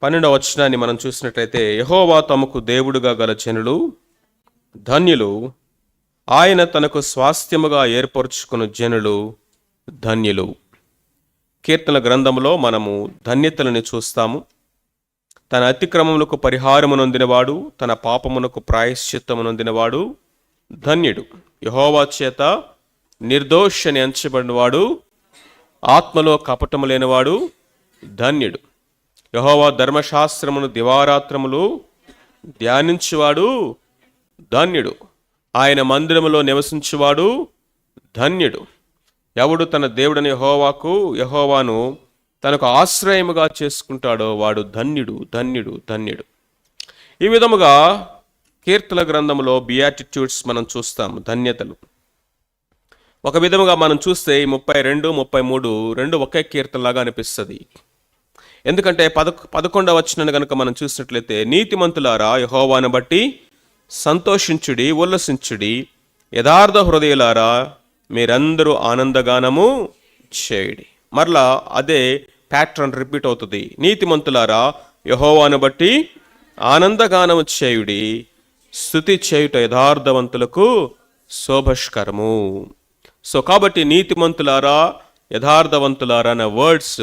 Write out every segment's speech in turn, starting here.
12వ వచనాన్ని మనం చూసినట్లయితే, యెహోవా తమకు దేవుడుగా గల జనులు ధన్యులు, ఆయన తనకు స్వాస్థ్యముగా ఏర్పరచుకున్న జనులు ధన్యులు. కీర్తన గ్రంథంలో మనము ధన్యతలను చూస్తాము. తన అతిక్రమములకు పరిహారము నొందినవాడు, తన పాపమునకు ప్రాయశ్చిత్తము నొందినవాడు ధన్యుడు. యెహోవా చేత నిర్దోషి అని ఎంచబడినవాడు, ఆత్మలో కపటము లేనివాడు ధన్యుడు. యెహోవా ధర్మశాస్త్రమును దివారాత్రములు ధ్యానించువాడు ధన్యుడు. ఆయన మందిరములో నివసించువాడు ధన్యుడు. ఎవడు తన దేవుడని యెహోవాను తనకు ఆశ్రయముగా చేసుకుంటాడో వాడు ధన్యుడు, ధన్యుడు, ధన్యుడు. ఈ విధముగా కీర్తన గ్రంథంలో బియాటిట్యూడ్స్ మనం చూస్తాము, ధన్యతలు. ఒక విధముగా మనం చూస్తే 32, 33 రెండు ఒకే కీర్తనలాగా అనిపిస్తుంది. ఎందుకంటే 11వ వచనాన్ని కనుక మనం చూసినట్లయితే, నీతిమంతులారా యెహోవాను బట్టి సంతోషించుడి, ఉల్లసించుడి, యథార్థ హృదయులారా మీరందరూ ఆనందగానము చేయుడి. మరలా అదే ప్యాటర్న్ రిపీట్ అవుతుంది. నీతిమంతులారా యెహోవాను బట్టి ఆనందగానము చేయుడి, స్తుతి చేయుట యథార్థవంతులకు శోభస్కరము. సో కాబట్టి నీతిమంతులారా, యథార్థవంతులారా అనే వర్డ్స్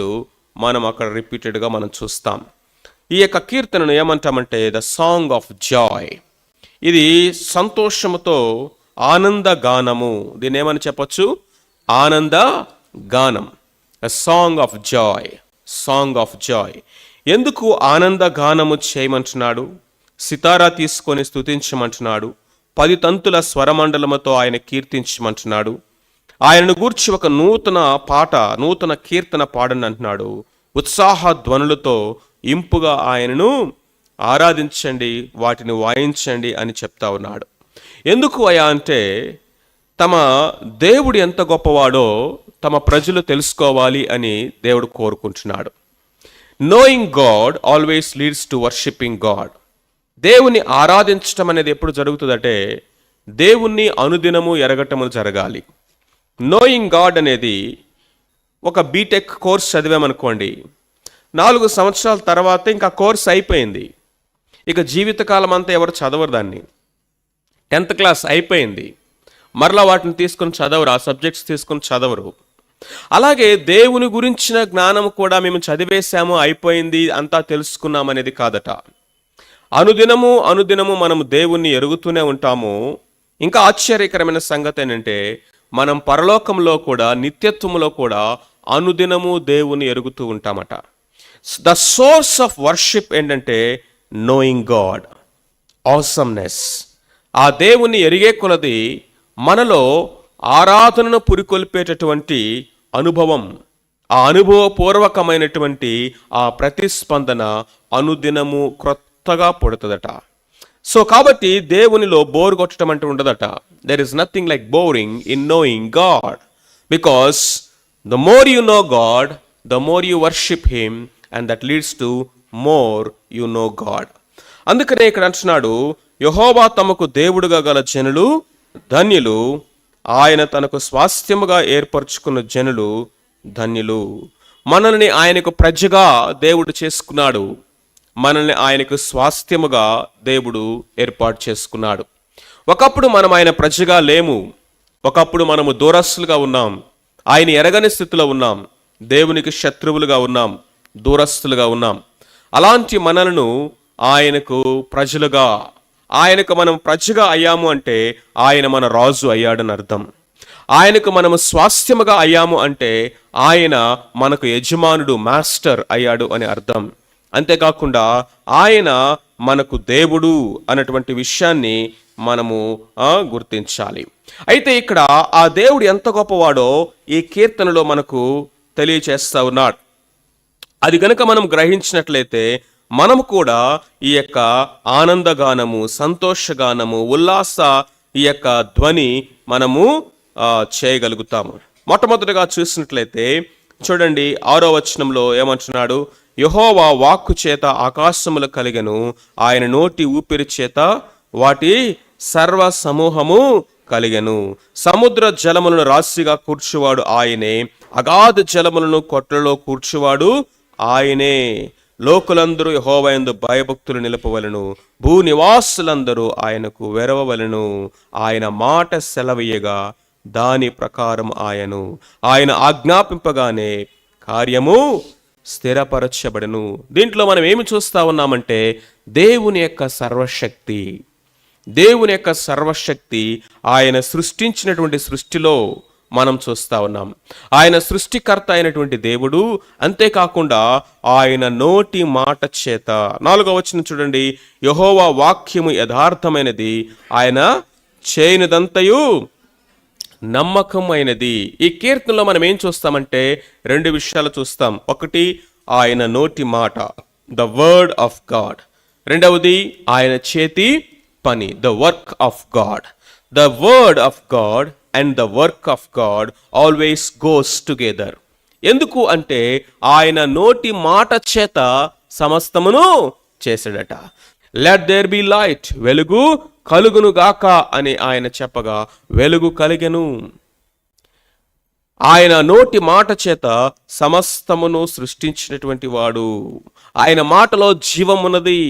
మనం అక్కడ రిపీటెడ్గా మనం చూస్తాం. ఈ యొక్క కీర్తనను ఏమంటామంటే ద సాంగ్ ఆఫ్ జాయ్. ఇది సంతోషముతో ఆనంద గానము. దీన్ని ఏమని చెప్పచ్చు? ఆనంద గానం, song of Joy, song of Joy. ఎందుకు ఆనంద గానము చేయమంటున్నాడు? సితారా తీసుకొని స్తుతించమంటున్నాడు. 10 తంతుల స్వరమండలముతో ఆయన కీర్తించమంటున్నాడు. ఆయనను గూర్చి ఒక నూతన కీర్తన పాడని అంటున్నాడు. ఉత్సాహ ధ్వనులతో ఇంపుగా ఆయనను ఆరాధించండి, వాటిని వాయించండి అని చెప్తా ఉన్నాడు. ఎందుకు అయా అంటే, తమ దేవుడు ఎంత గొప్పవాడో తమ ప్రజలు తెలుసుకోవాలి అని దేవుడు కోరుకుంటున్నాడు. Knowing God always leads to worshipping God. దేవుని ఆరాధించటం అనేది ఎప్పుడు జరుగుతుందంటే, దేవుణ్ణి అనుదినము ఎరగటము జరగాలి. నోయింగ్ గాడ్ అనేది ఒక బీటెక్ కోర్స్ చదివామనుకోండి, 4 సంవత్సరాల తర్వాత ఇంకా కోర్స్ అయిపోయింది. ఇక జీవితకాలం అంతా ఎవరు చదవరు దాన్ని. 10th క్లాస్ అయిపోయింది, మరలా వాటిని తీసుకొని చదవరు, ఆ సబ్జెక్ట్స్ తీసుకొని చదవరు. అలాగే దేవుని గురించిన జ్ఞానం కూడా మేము చదివేశాము, అయిపోయింది, అంతా తెలుసుకున్నాం అనేది కాదట. అనుదినము మనము దేవుణ్ణి ఎరుగుతూనే ఉంటాము. ఇంకా ఆశ్చర్యకరమైన సంగతి ఏంటంటే, మనం పరలోకంలో కూడా, నిత్యత్వంలో కూడా అనుదినము దేవుని ఎరుగుతూ ఉంటామట. ద సోర్స్ ఆఫ్ వర్షిప్ ఏంటంటే నోయింగ్ గాడ్, ఆసమ్నెస్. ఆ దేవుని ఎరిగే కొలది మనలో ఆరాధనను పురికొల్పేటటువంటి అనుభవం, ఆ అనుభవపూర్వకమైనటువంటి ఆ ప్రతిస్పందన అనుదినము క్రొత్తగా పుడుతుందట. సో కాబట్టి దేవునిలో బోర్ కొట్టడం అంటూ ఉండదట. There is nothing like boring in knowing God, because the more you know God, the more you worship him, and that leads to more you know God. అందుకనే ఇక్కడ అంటున్నాడు, యెహోవా తమకు దేవుడుగా గల జనులు ధన్యులు, ఆయన తనకు స్వాస్థ్యముగా ఏర్పరచుకున్న జనులు ధన్యులు. మనల్ని ఆయనకు ప్రజగా దేవుడు చేసుకున్నాడు. మనల్ని ఆయనకు స్వాస్థ్యముగా దేవుడు ఏర్పాటు చేసుకున్నాడు. ఒకప్పుడు మనం ఆయన ప్రజగా లేము. ఒకప్పుడు మనము దూరస్తులుగా ఉన్నాం, ఆయన ఎరగని స్థితిలో ఉన్నాం, దేవునికి శత్రువులుగా ఉన్నాం, దూరస్తులుగా ఉన్నాం. అలాంటి మనలను ఆయనకు ప్రజలుగా, ఆయనకు మనం ప్రజగా అయ్యాము అంటే ఆయన మన రాజు అయ్యాడని అర్థం. ఆయనకు మనము స్వాస్థ్యముగా అయ్యాము అంటే ఆయన మనకు యజమానుడు, మాస్టర్ అయ్యాడు అని అర్థం. అంతేకాకుండా ఆయన మనకు దేవుడు అన్నటువంటి విషయాన్ని మనము గుర్తించాలి. అయితే ఇక్కడ ఆ దేవుడు ఎంత గొప్పవాడో ఈ కీర్తనలో మనకు తెలియచేస్తా ఉన్నాడు. అది కనుక మనం గ్రహించినట్లయితే మనము కూడా ఈ యొక్క ఆనందగానము, సంతోషగానము, ఉల్లాస ఈ యొక్క ధ్వని మనము చేయగలుగుతాము. మొట్టమొదటిగా చూసినట్లయితే చూడండి, 6వ వచనంలో ఏమంటున్నాడు? యెహోవా వాక్కు చేత ఆకాశములు కలిగెను, ఆయన నోటి ఊపిరి చేత వాటి సర్వ సమూహము కలిగెను. సముద్ర జలములను రాశిగా కూర్చువాడు ఆయనే, అగాధ జలములను కొట్లలో కూర్చువాడు ఆయనే. లోకులందరూ యెహోవా యందు భయభక్తులు నిలుపవలెను, భూనివాసులందరూ ఆయనకు వెరవవలెను. ఆయన మాట సెలవీయగా దాని ప్రకారం ఆయన ఆజ్ఞాపింపగానే కార్యము స్థిరపరచబడను. దీంట్లో మనం ఏమి చూస్తా ఉన్నామంటే దేవుని యొక్క సర్వశక్తి ఆయన సృష్టించినటువంటి సృష్టిలో మనం చూస్తా ఉన్నాం. ఆయన సృష్టికర్త అయినటువంటి దేవుడు, అంతేకాకుండా ఆయన నోటి మాట చేత 4వ వచనం చూడండి, యెహోవా వాక్యము యథార్థమైనది, ఆయన చేయనిదంతయు నమ్మకమైనది. ఈ కీర్తనలో మనం ఏం చూస్తామంటే 2 విషయాలు చూస్తాం. ఒకటి, ఆయన నోటి మాట, ద వర్డ్ ఆఫ్ గాడ్. రెండవది, ఆయన చేతి పని, the work of God. The word of God and the work of God always goes together. ఎందుకు అంటే ఆయన నోటి మాట చేత సమస్తమును చేశాడట. లెట్ దేర్ బి లైట్, వెలుగు కలుగును గాక అని ఆయన చెప్పగా వెలుగు కలిగెను. ఆయన నోటి మాట చేత సమస్తమును సృష్టించినటువంటి వాడు. ఆయన మాటలో జీవమున్నది.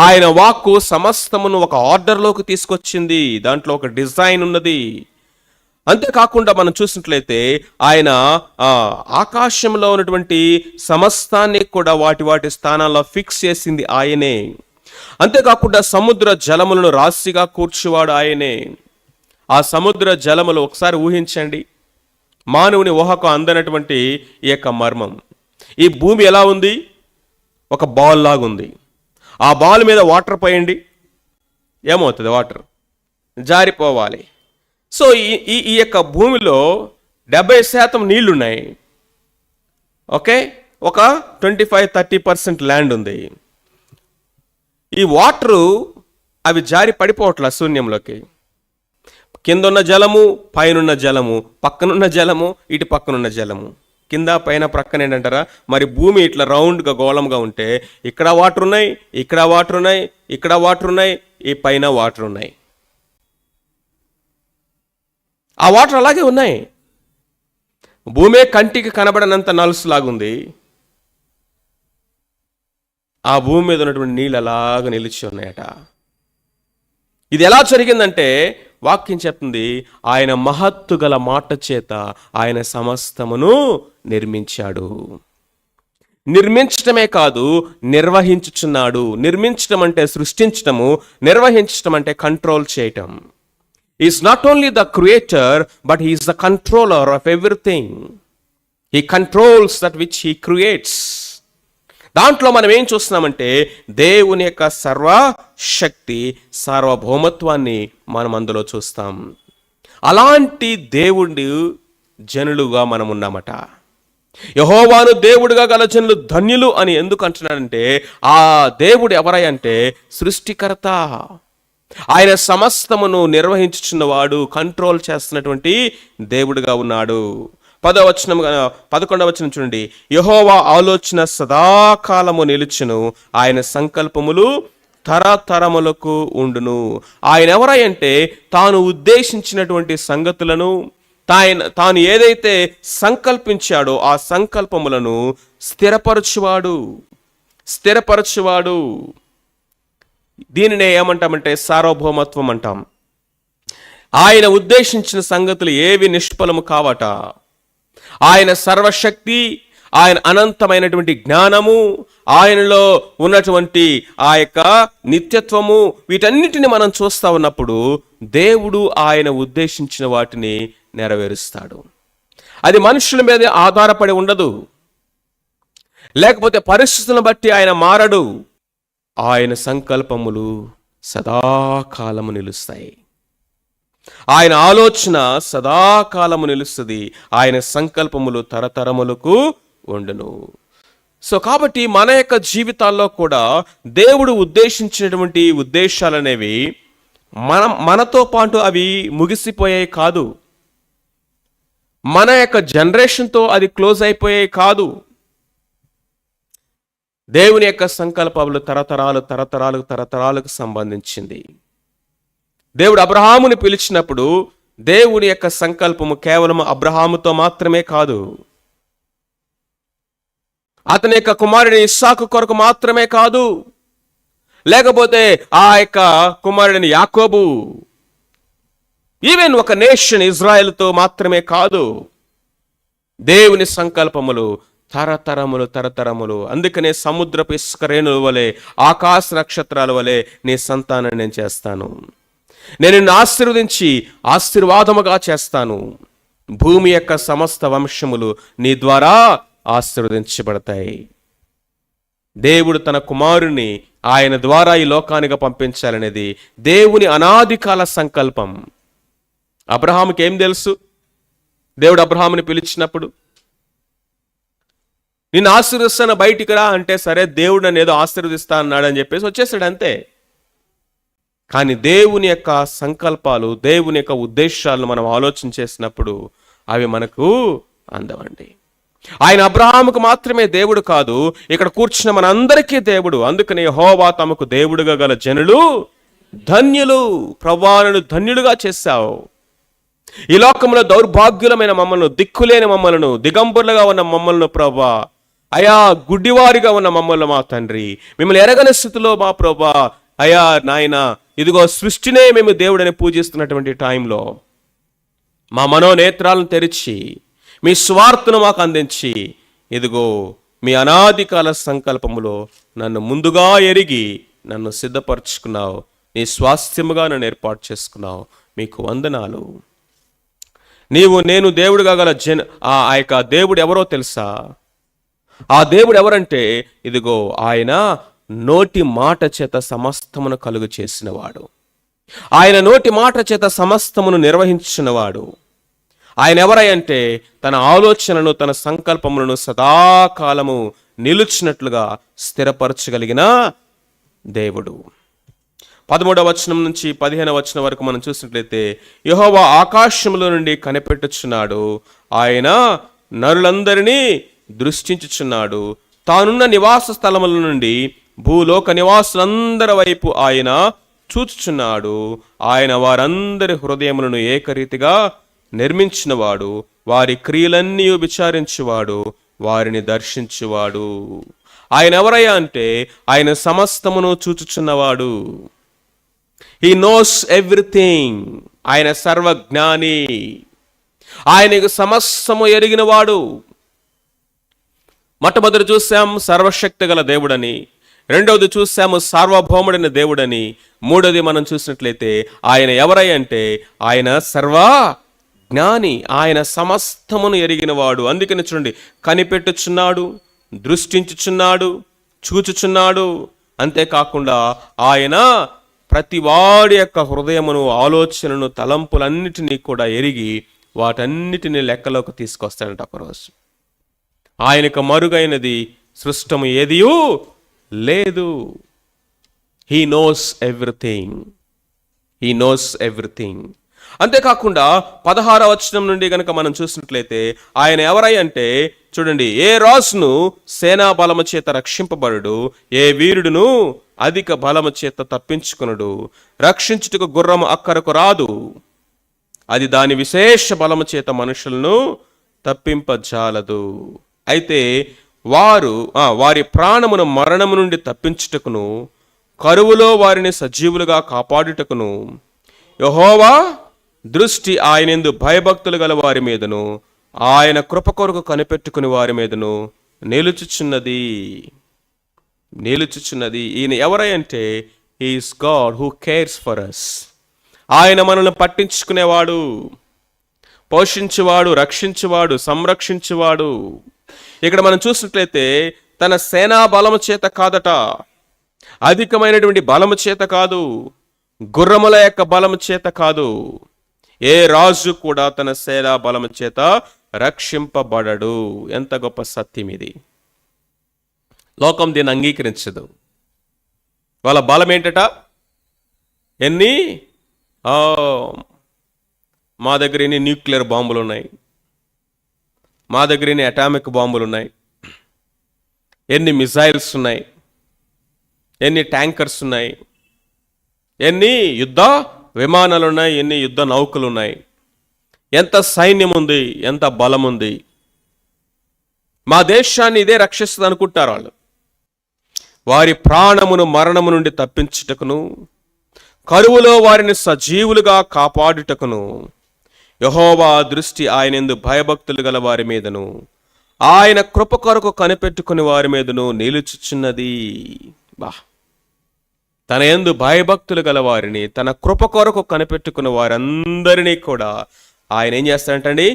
ఆయన వాక్కు సమస్తమును ఒక ఆర్డర్లోకి తీసుకొచ్చింది. దాంట్లో ఒక డిజైన్ ఉన్నది. అంతేకాకుండా మనం చూసినట్లయితే ఆయన ఆకాశంలో ఉన్నటువంటి సమస్తాన్ని కూడా వాటి స్థానాల్లో ఫిక్స్ చేసింది ఆయనే. అంతేకాకుండా సముద్ర జలములను రాశిగా కూర్చువాడు ఆయనే. ఆ సముద్ర జలములు ఒకసారి ఊహించండి, మానవుని ఊహకు అందనటువంటి ఈ యొక్క మర్మం. ఈ భూమి ఎలా ఉంది? ఒక బాల్ లాగుంది. ఆ బాల్ మీద వాటర్ పోయండి, ఏమవుతుంది? వాటర్ జారిపోవాలి. సో ఈ యొక్క భూమిలో 70% నీళ్లున్నాయి. ఓకే, ఒక 25-30% ల్యాండ్ ఉంది. ఈ వాటరు అవి జారి పడిపోవట్ల శూన్యంలోకి. కిందున్న జలము, పైనున్న జలము, పక్కనున్న జలము, ఇటు పక్కనున్న జలము, కింద పైన ప్రక్కన ఏంటంటారా? మరి భూమి ఇట్లా రౌండ్గా గోళంగా ఉంటే ఇక్కడ వాటర్ ఉన్నాయి, ఇక్కడ వాటర్ ఉన్నాయి, ఇక్కడ వాటర్ ఉన్నాయి, ఈ పైన వాటర్ ఉన్నాయి. ఆ వాటర్ అలాగే ఉన్నాయి. భూమే కంటికి కనబడనంత నలుసులాగుంది. ఆ భూమి మీద ఉన్నటువంటి నీళ్ళు అలాగ నిలిచి ఉన్నాయట. ఇది ఎలా జరిగిందంటే వాక్యం చెప్తుంది, ఆయన మహత్తు గల మాట చేత ఆయన సమస్తమును నిర్మించాడు. నిర్మించటమే కాదు, నిర్వహించుచున్నాడు. నిర్మించటం అంటే సృష్టించటము, నిర్వహించటం అంటే కంట్రోల్ చేయటం. He is not only the creator, but he is the controller of everything. He controls that which he creates. దాంట్లో మనం ఏం చూస్తున్నామంటే దేవుని యొక్క సర్వశక్తి, సార్వభౌమత్వాన్ని మనం అందులో చూస్తాం. అలాంటి దేవుడి జనులుగా మనం ఉన్నామట. యెహోవాను దేవుడిగా గల జనులు ధన్యులు అని ఎందుకు అంటున్నాడంటే ఆ దేవుడు ఎవరై అంటే సృష్టికర్త. ఆయన సమస్తమును నిర్వహించుచున్నవాడు, కంట్రోల్ చేస్తున్నటువంటి దేవుడిగా ఉన్నాడు. 11వ వచనం చూడండి, యెహోవా ఆలోచన సదాకాలము నిలుచును, ఆయన సంకల్పములు తరతరములకు ఉండును. ఆయన ఎవరై అంటే తాను ఉద్దేశించినటువంటి సంగతులను, తాను ఏదైతే సంకల్పించాడో ఆ సంకల్పములను స్థిరపరచువాడు. దీనినే ఏమంటామంటే సార్వభౌమత్వం అంటాం. ఆయన ఉద్దేశించిన సంగతులు ఏవి నిష్ఫలము కావట. ఆయన సర్వశక్తి, ఆయన అనంతమైనటువంటి జ్ఞానము, ఆయనలో ఉన్నటువంటి ఆ యొక్క నిత్యత్వము, వీటన్నిటిని మనం చూస్తా ఉన్నప్పుడు దేవుడు ఆయన ఉద్దేశించిన వాటిని నెరవేరుస్తాడు. అది మనుషుల మీద ఆధారపడి ఉండదు, లేకపోతే పరిస్థితులను బట్టి ఆయన మారడు. ఆయన సంకల్పములు సదాకాలము నిలుస్తాయి. ఆయన ఆలోచన సదాకాలము నిలుస్తుంది. ఆయన సంకల్పములు తరతరములకు ఉండును. సో కాబట్టి మన యొక్క జీవితాల్లో కూడా దేవుడు ఉద్దేశించినటువంటి ఉద్దేశాలనేవి మనతో పాటు అవి ముగిసిపోయాయి కాదు. మన యొక్క జనరేషన్తో అది క్లోజ్ అయిపోయాయి కాదు. దేవుని యొక్క సంకల్పములు తరతరాలకు సంబంధించింది. దేవుడు అబ్రహాముని పిలిచినప్పుడు దేవుని యొక్క సంకల్పము కేవలం అబ్రహాముతో మాత్రమే కాదు, అతని యొక్క కుమారుడి ఇస్సాకు కొరకు మాత్రమే కాదు, లేకపోతే ఆ యొక్క కుమారుడిని యాకోబు, ఈవెన్ ఒక నేషన్ ఇజ్రాయెల్తో మాత్రమే కాదు. దేవుని సంకల్పములు తరతరములు తరతరములు. అందుకనే సముద్రపు ఇసుక రేణుల వలె, ఆకాశ నక్షత్రాల వలె నీ సంతానాన్ని నేను చేస్తాను. నేను నిన్ను ఆశీర్వదించి ఆశీర్వాదముగా చేస్తాను. భూమి యొక్క సమస్త వంశములు నీ ద్వారా ఆశీర్వదించబడతాయి. దేవుడు తన కుమారుని ఆయన ద్వారా ఈ లోకానికి పంపించాలనేది దేవుని అనాది కాల సంకల్పం. అబ్రహాముకి ఏం తెలుసు? దేవుడు అబ్రహాముని పిలిచినప్పుడు నిన్ను ఆశీర్వదిస్తాను, బయటికి రా అంటే, సరే దేవుడు నన్ను ఏదో ఆశీర్వదిస్తా అన్నాడు అని చెప్పేసి వచ్చేసాడు అంతే. కానీ దేవుని యొక్క సంకల్పాలు, దేవుని యొక్క ఉద్దేశాలను మనం ఆలోచన చేసినప్పుడు అవి మనకు అందవండి. ఆయన అబ్రహాముకు మాత్రమే దేవుడు కాదు, ఇక్కడ కూర్చున్న మనందరికీ దేవుడు. అందుకని యెహోవా తమకు దేవుడుగా గల జనులు ధన్యులు. ప్రభువా నన్ను ధన్యులుగా చేశావు. ఈ లోకంలో దౌర్భాగ్యులమైన మమ్మల్ని, దిక్కులేని మమ్మలను, దిగంబరులుగా ఉన్న మమ్మల్ని ప్రభువా, అయా గుడ్డివారిగా ఉన్న మమ్మల్ని మా తండ్రి, మిమ్మల్ని ఎరగని స్థితిలో మా ప్రభువా, అయా నాయన, ఇదిగో సృష్టినే మేము దేవుడని పూజిస్తున్నటువంటి టైంలో మా మనోనేత్రాలను తెరిచి మీ స్వార్థను మాకు అందించి, ఇదిగో మీ అనాది కాల సంకల్పములో నన్ను ముందుగా ఎరిగి నన్ను సిద్ధపరచుకున్నావు. నీ స్వాస్థ్యముగా నన్ను ఏర్పాటు చేసుకున్నావు. మీకు వందనాలు. నేను దేవుడుగా గల ఆ యొక్క దేవుడు ఎవరో తెలుసా? ఆ దేవుడు ఎవరంటే, ఇదిగో ఆయన నోటి మాట చేత సమస్తమును కలుగు చేసినవాడు. ఆయన నోటి మాట చేత సమస్తమును నిర్వహించినవాడు. ఆయన ఎవరంటే, తన ఆలోచనను, తన సంకల్పములను సదాకాలము నిలుచినట్లుగా స్థిరపరచగలిగిన దేవుడు. 13వ వచనం నుంచి 15వ వచనం వరకు మనం చూసినట్లయితే, యెహోవా ఆకాశములో నుండి కనిపెట్టుచున్నాడు, ఆయన నరులందరినీ దృష్టించుచున్నాడు. తానున్న నివాస స్థలముల నుండి భూలోక నివాసులందరి వైపు ఆయన చూచుచున్నాడు. ఆయన వారందరి హృదయములను ఏకరీతిగా నిర్మించినవాడు, వారి క్రియలన్నీ విచారించువాడు, వారిని దర్శించువాడు. ఆయన ఎవరయ్యా అంటే, ఆయన సమస్తమును చూచుచున్నవాడు. He knows everything. ఆయన సర్వజ్ఞాని. ఆయనకు సమస్తము ఎరిగినవాడు. మొట్టమొదటి చూసాం సర్వశక్తి గల దేవుడని, రెండవది చూసాము సార్వభౌముడైన దేవుడని, మూడోది మనం చూసినట్లయితే ఆయన ఎవరై అంటే ఆయన సర్వజ్ఞాని, ఆయన సమస్తమును ఎరిగినవాడు. అందుకని చూడండి, కనిపెట్టుచున్నాడు, దృష్టించుచున్నాడు, చూచుచున్నాడు. అంతేకాకుండా ఆయన ప్రతి వాడి యొక్క హృదయమును, ఆలోచనను, తలంపులన్నిటినీ కూడా ఎరిగి వాటన్నిటిని లెక్కలోకి తీసుకొస్తాడంట ఒకరోజు. ఆయనకు మరుగైనది సృష్టము ఏదియూ లేదు. He knows everything. He knows everything. అంతేకాకుండా 16వ వచనం నుండి గనక మనం చూసినట్లయితే ఆయన ఎవరై అంటే, చూడండి, ఏ రాజును సేనా బలము చేత రక్షింపబడు, ఏ వీరుడును అధిక బలము చేత తప్పించుకునుడు. రక్షించుటకు గుర్రము అక్కరకు రాదు, అది దాని విశేష బలము చేత మనుషులను తప్పింపజాలదు. అయితే వారి ప్రాణమును మరణము నుండి తప్పించుటకును, కరువులో వారిని సజీవులుగా కాపాడుటకును యెహోవా దృష్టి ఆయనందు భయభక్తులు గల వారి మీదను, ఆయన కృప కొరకు కనిపెట్టుకుని వారి మీదను నిలుచుచున్నది. ఈయన ఎవరై అంటే, he's God who cares for us. ఆయన మనల్ని పట్టించుకునేవాడు, పోషించువాడు, రక్షించువాడు, సంరక్షించువాడు. ఇక్కడ మనం చూసినట్లయితే తన సేనా బలము చేత కాదట, అధికమైనటువంటి బలము చేత కాదు, గుర్రముల యొక్క బలము చేత కాదు. ఏ రాజు కూడా తన సేనా బలము చేత రక్షింపబడడు. ఎంత గొప్ప సత్యం ఇది! లోకం దీన్ని అంగీకరించదు. వాళ్ళ బలం ఏంటట? మా దగ్గర ఎన్ని న్యూక్లియర్ బాంబులు ఉన్నాయి, మా దగ్గర ఎన్ని అటామిక్ బాంబులు ఉన్నాయి, ఎన్ని మిసైల్స్ ఉన్నాయి, ఎన్ని ట్యాంకర్స్ ఉన్నాయి, ఎన్ని యుద్ధ విమానాలు ఉన్నాయి, ఎన్ని యుద్ధ నౌకలు ఉన్నాయి, ఎంత సైన్యం ఉంది, ఎంత బలం ఉంది. మా దేశాన్ని ఇదే రక్షిస్తుంది అనుకుంటారు వాళ్ళు. వారి ప్రాణమును మరణము నుండి తప్పించుటకును, కరువులో వారిని సజీవులుగా కాపాడుటకును యెహోవా దృష్టి ఆయనందు భయభక్తులు గల వారి మీదను, ఆయన కృప కొరకు కనిపెట్టుకుని వారి మీదను నిలుచుచున్నది. తన యందు భయభక్తులు గల వారిని, తన కృప కొరకు కనిపెట్టుకున్న వారందరినీ కూడా ఆయన ఏం చేస్తాడంటండి?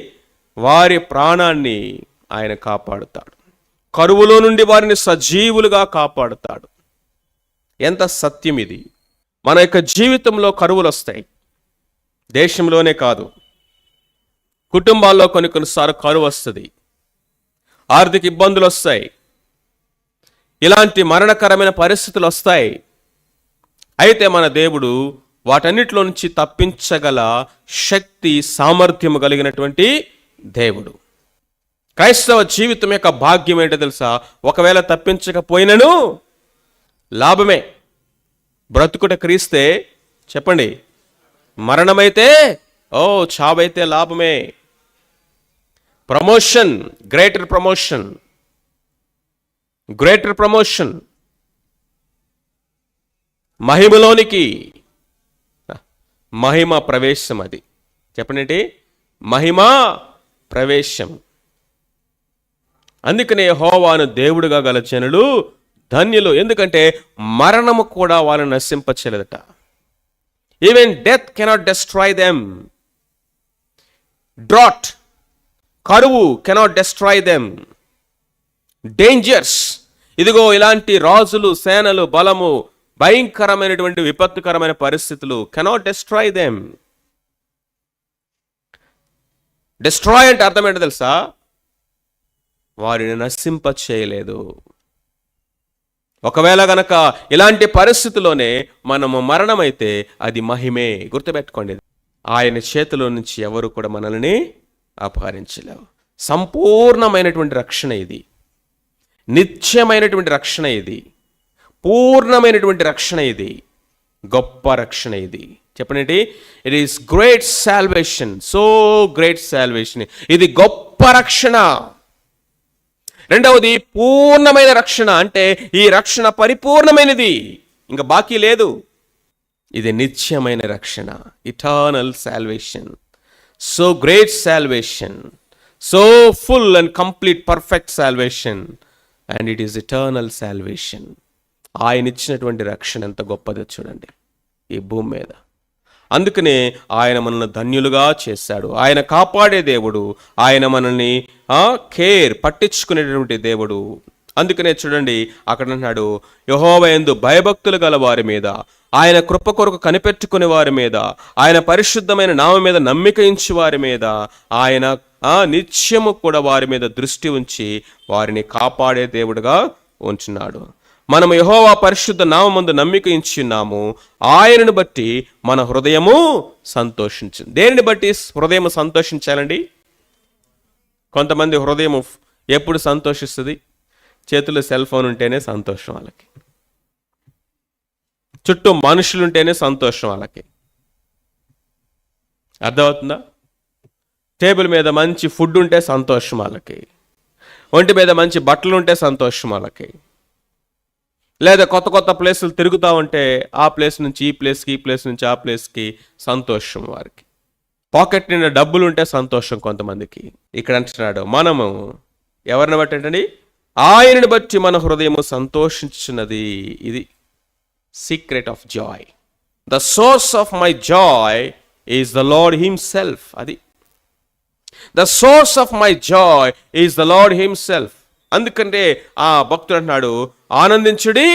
వారి ప్రాణాన్ని ఆయన కాపాడుతాడు. కరువులో నుండి వారిని సజీవులుగా కాపాడుతాడు. ఎంత సత్యం ఇది! మన యొక్క జీవితంలో కరువులు వస్తాయి. దేశంలోనే కాదు, కుటుంబాల్లో కొన్నిసార్లు కరువు వస్తుంది, ఆర్థిక ఇబ్బందులు వస్తాయి, ఇలాంటి మరణకరమైన పరిస్థితులు వస్తాయి. అయితే మన దేవుడు వాటన్నిటిలో నుంచి తప్పించగల శక్తి, సామర్థ్యము కలిగినటువంటి దేవుడు. క్రైస్తవ జీవితం యొక్క భాగ్యం ఏంటో తెలుసా? ఒకవేళ తప్పించకపోయినను లాభమే. బ్రతుకుట క్రీస్తే, చెప్పండి, మరణమైతే చావైతే లాభమే. Promotion, greater promotion, greater promotion, మహిమలోనికి మహిమ ప్రవేశం. అది చెప్పండి, మహిమ ప్రవేశం. అందుకనే యెహోవాను దేవుడుగా గల జనులు ధన్యులు. ఎందుకంటే మరణము కూడా వాళ్ళని నశింపచేయలేదట. Even death cannot destroy them. Drought, కరువు కెనాట్ డెస్ట్రాయ్ దెమ్. డేంజర్స్, ఇదిగో ఇలాంటి రాజులు, సేనలు, బలము, భయంకరమైనటువంటి విపత్తుకరమైన పరిస్థితులు కెనాట్ డెస్ట్రాయ్ దెమ్. డెస్ట్రాయ్ అంటే అర్థం ఏంటో తెలుసా? వారిని నశింప చేయలేదు. ఒకవేళ గనక ఇలాంటి పరిస్థితిలోనే మనము మరణమైతే అది మహిమే. గుర్తుపెట్టుకోండి, ఆయన చేతిలో నుంచి ఎవరు కూడా మనల్ని అపహరించలేవు. సంపూర్ణమైనటువంటి రక్షణ ఇది, నిత్యమైనటువంటి రక్షణ ఇది, పూర్ణమైనటువంటి రక్షణ ఇది, గొప్ప రక్షణ ఇది. చెప్పండి, it is great salvation, so great salvation. ఇది గొప్ప రక్షణ. రెండవది పూర్ణమైన రక్షణ. అంటే ఈ రక్షణ పరిపూర్ణమైనది, ఇంకా బాకీ లేదు. ఇది నిత్యమైన రక్షణ, eternal salvation. So great salvation, so full and complete perfect salvation, and it is eternal salvation. ఆయన ఇచ్చినటువంటి రక్షణ ఎంత గొప్పదో చూడండి ఈ భూమి మీద. అందుకనే ఆయన మనల్ని ధన్యులుగా చేశాడు. ఆయన కాపాడే దేవుడు, ఆయన మనల్ని పట్టించుకునేటువంటి దేవుడు. అందుకనే చూడండి అక్కడ అన్నాడు, యెహోవా యందు భయభక్తులు గల వారి మీద, ఆయన కృప కొరకు కనిపెట్టుకునే వారి మీద, ఆయన పరిశుద్ధమైన నామం మీద నమ్మిక ఉంచి వారి మీద ఆయన నిత్యము కూడా వారి మీద దృష్టి ఉంచి వారిని కాపాడే దేవుడుగా ఉంచున్నాడు. మనము యెహోవా పరిశుద్ధ నామమందు నమ్మిక ఉంచున్నాము, ఆయనను బట్టి మన హృదయము సంతోషించింది. దేనిని బట్టి హృదయం సంతోషించాలండి? కొంతమంది హృదయం ఎప్పుడు సంతోషిస్తుంది? చేతిలో సెల్ ఫోన్ ఉంటేనే సంతోషం వాళ్ళకి, చుట్టూ మనుషులు ఉంటేనే సంతోషం వాళ్ళకి. అర్థమవుతుందా? టేబుల్ మీద మంచి ఫుడ్ ఉంటే సంతోషం వాళ్ళకి, ఒంటి మీద మంచి బట్టలు ఉంటే సంతోషం వాళ్ళకి, లేదా కొత్త కొత్త ప్లేసులు తిరుగుతూ ఉంటే ఆ ప్లేస్ నుంచి ఈ ప్లేస్కి, ఈ ప్లేస్ నుంచి ఆ ప్లేస్కి సంతోషం వారికి. పాకెట్ నిండా డబ్బులు ఉంటే సంతోషం కొంతమందికి. ఇక్కడ అంటున్నాడు, మనము ఎవరిని బట్టి అంటండి? ఆయనను బట్టి మన హృదయము సంతోషించున్నది. ఇది secret of joy. The source of my joy is the Lord himself. అది the source of my joy is the Lord himself. అందుకంటే ఆ భక్తుడు అంటున్నాడు, ఆనందించుడి,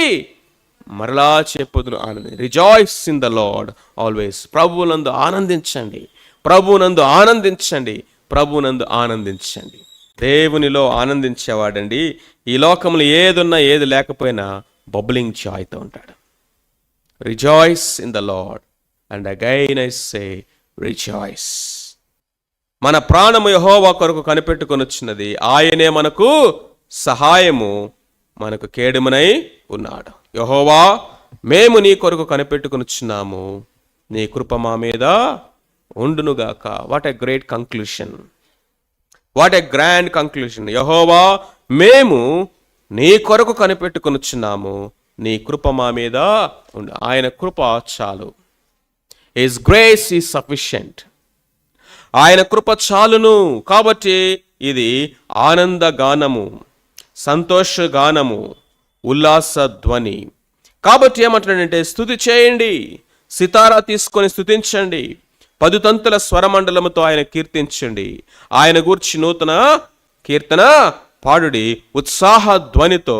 మరలా చెప్పుదును ఆనంది. Rejoice in the Lord always. ప్రభువునందు ఆనందించండి, ప్రభువునందు ఆనందించండి, ప్రభువునందు ఆనందించండి. దేవునిలో ఆనందించేవాడండి ఈ లోకంలో ఏదున్నా ఏది లేకపోయినా బబ్లింగ్ జాయ్తో ఉంటాడు. Rejoice in the lord and again I say rejoice. మన ప్రాణము యెహోవా కొరకు కనిపెట్టుకొని వచ్చినది, ఆయనే మనకు సహాయము, మనకు కేడుమనై ఉన్నాడు. యెహోవా, మేము నీ కొరకు కనిపెట్టుకొని వచ్చినాము, నీ కృప మా మీద ఉండునుగాక. What a great conclusion, what a grand conclusion. Jehovah, మేము నీ కొరకు కనిపెట్టుకొనుచున్నాము, నీ కృప మా మీద ఉండు. ఆయన కృప చాలు. His grace is sufficient. ఆయన కృప చాలును. కాబట్టి ఇది ఆనంద గానము, సంతోష గానము, ఉల్లాస ధ్వని. కాబట్టి ఏమంటాడంటే, స్తుతి చేయండి, సితారా తీసుకొని స్తుతించండి, 10 తంతుల స్వరమండలముతో ఆయన కీర్తించండి, ఆయన గూర్చి నూతన కీర్తన పాడుడి, ఉత్సాహ ధ్వనితో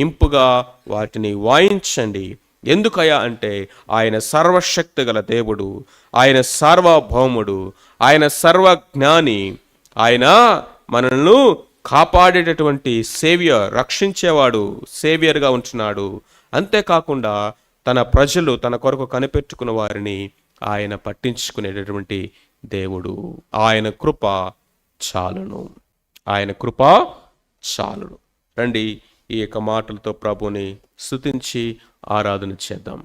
ఇంపుగా వాటిని వాయించండి. ఎందుకయ్యా అంటే ఆయన సర్వశక్తి గల దేవుడు, ఆయన సార్వభౌముడు, ఆయన సర్వజ్ఞాని, ఆయన మనల్ని కాపాడేటటువంటి సేవియర్, రక్షించేవాడు, సేవియర్గా ఉంటున్నాడు. అంతేకాకుండా తన ప్రజలు తన కొరకు కనిపెట్టుకున్న వారిని ఆయన పట్టించుకునేటటువంటి దేవుడు. ఆయన కృప చాలును, ఆయన కృప చాలును. రండి ఈ యొక్క మాటలతో ప్రభుని స్తుతించి ఆరాధన చేద్దాం.